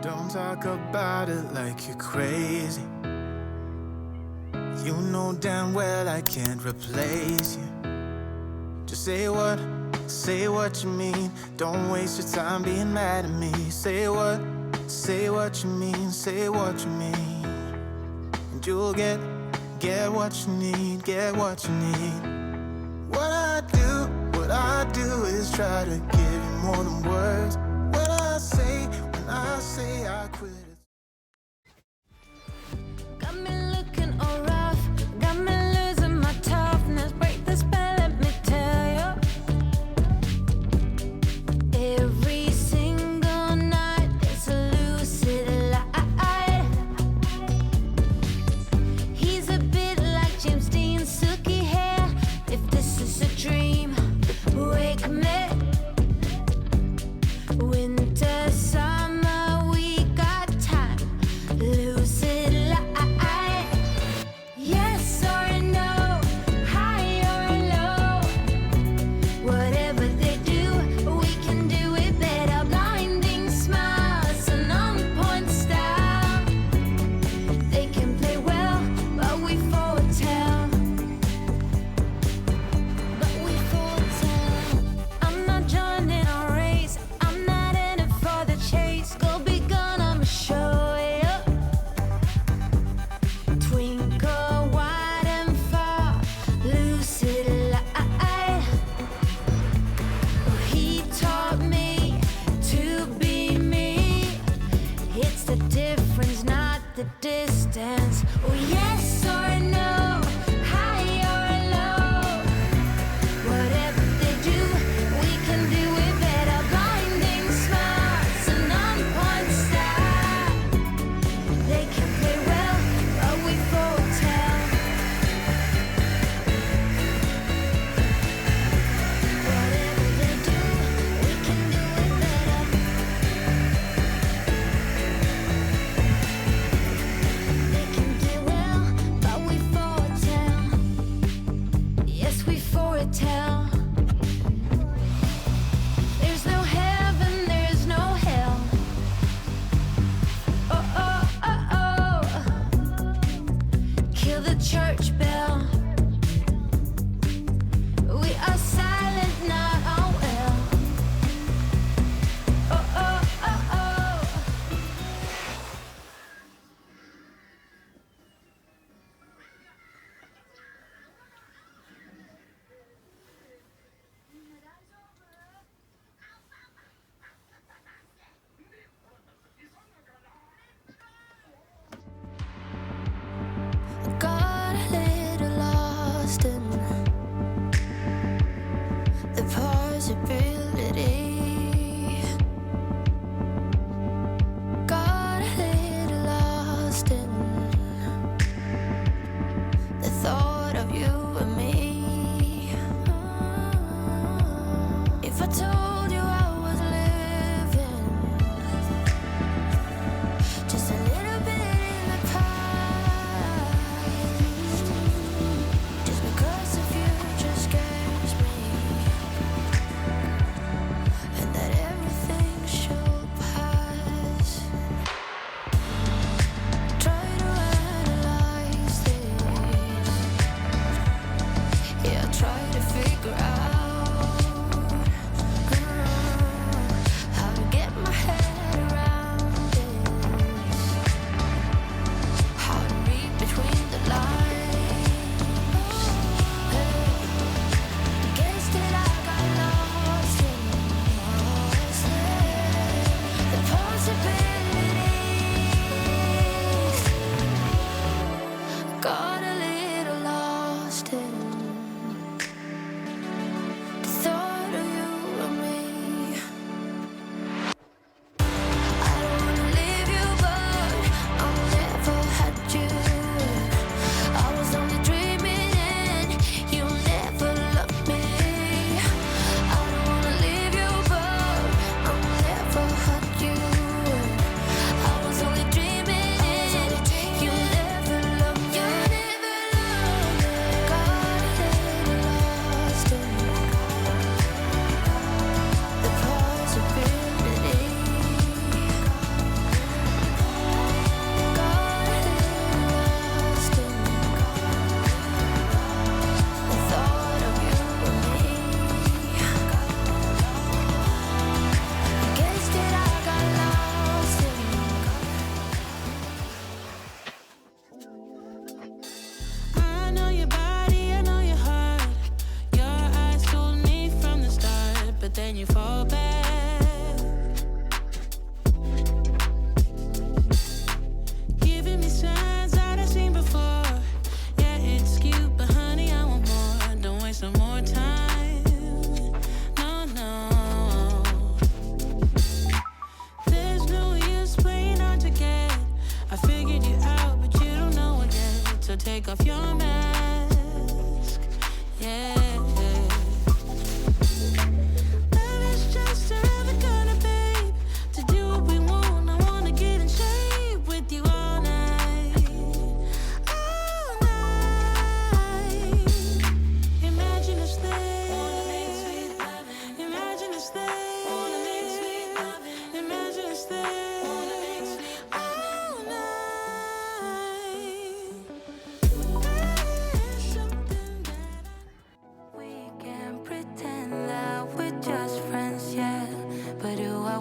Don't talk about it like you're crazy. You know damn well I can't replace you. Just say what you mean. Don't waste your time being mad at me. Say what you mean. Say what you mean. And you'll get what you need. Get what you need. What I do is try to give you more than words. When I say I quit it. Got me looking all rough, got me losing my toughness. Break the spell, let me tell you. Every single night it's a lucid lie. He's a bit like James Dean's silky hair. If this is a dream, wake me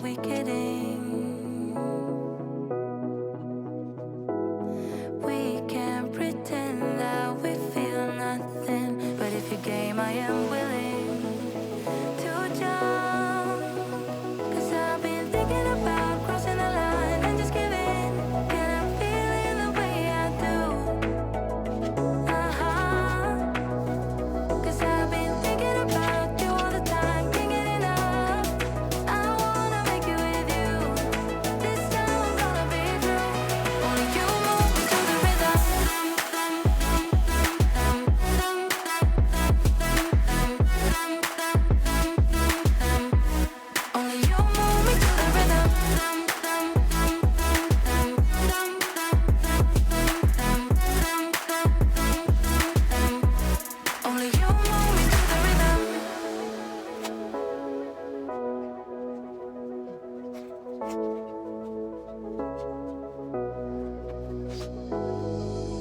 we kidding? We can't pretend that we feel nothing, but if you game, I am willing to jump. 'Cause I've been thinking about crossing the line and just giving. And I'm feeling the way I do. 'Cause I've been thinking about you all the time, can't get enough. I wanna make it with you. This time I'm gonna be true. Only you move me to the rhythm. Only you move me to the rhythm. Only you move me to the rhythm.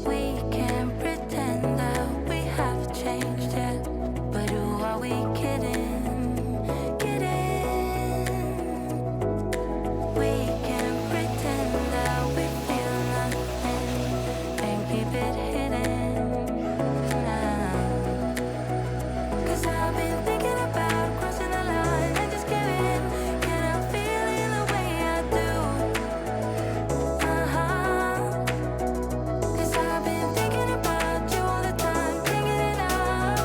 We can't pretend that we have changed yet, but who are we kidding? Kidding. We can't pretend that we feel nothing and keep it hidden. Cause I've been thinking about crossing the line and just giving. And I'm feeling the way I do. Cause I've been thinking about you all the time, can't get enough.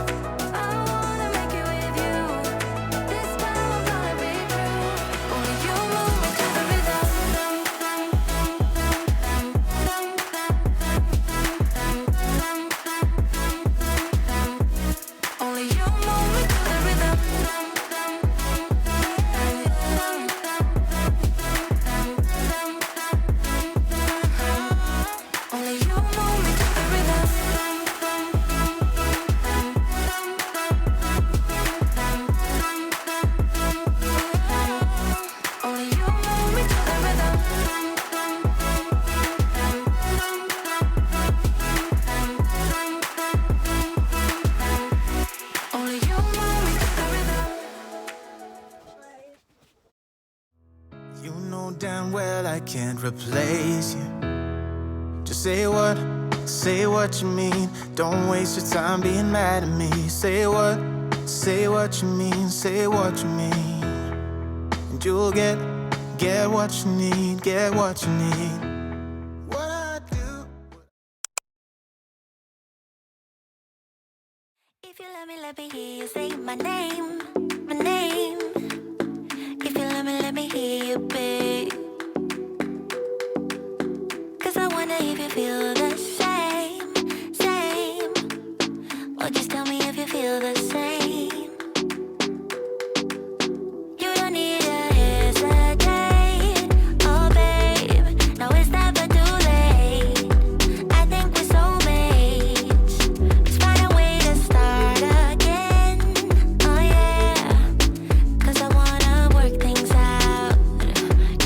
I wanna make it with you. This time I'm gonna be true. Only you move me to the rhythm. Only you move me to the rhythm. Only you move me to the rhythm. Only you move me to the rhythm. Only you move me to the rhythm. You know damn well I can't replace you. Just say what you mean. Don't waste your time being mad at me. Say what you mean, say what you mean. And you'll get what you need, get what you need. What I do. If you let me hear you say my name, my name. If you let me hear you, babe. 'Cause I wonder if you feel the same, same. Or just tell me if you feel the same. You don't need to hesitate, oh babe. Now it's never too late. I think we're soulmates. Let's find a way to start again, oh yeah. 'Cause I wanna work things out,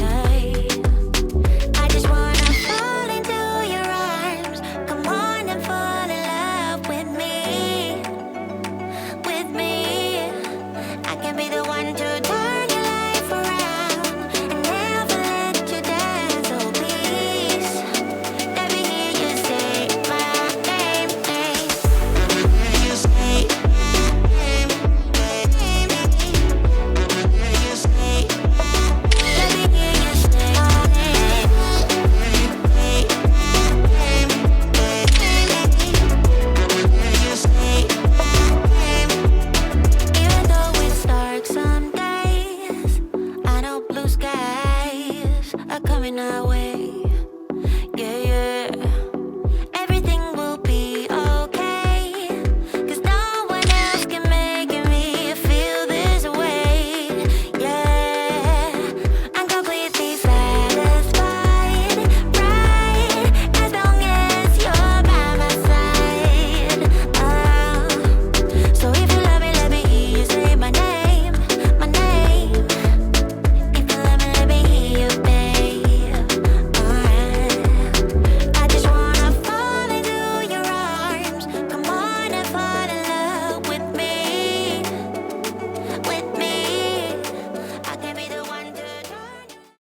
yeah. I just wanna fall into your arms. Come on and fall in love with me, with me. I can be the one to turn your life around and never let you down. So please, let me hear you say my name, name. Let me hear you say my name, name. Let me hear you say my name. Let me hear you say my name. Say my name, name. Let me hear you say my name. Even though it's dark some days, I know blue skies are coming our way.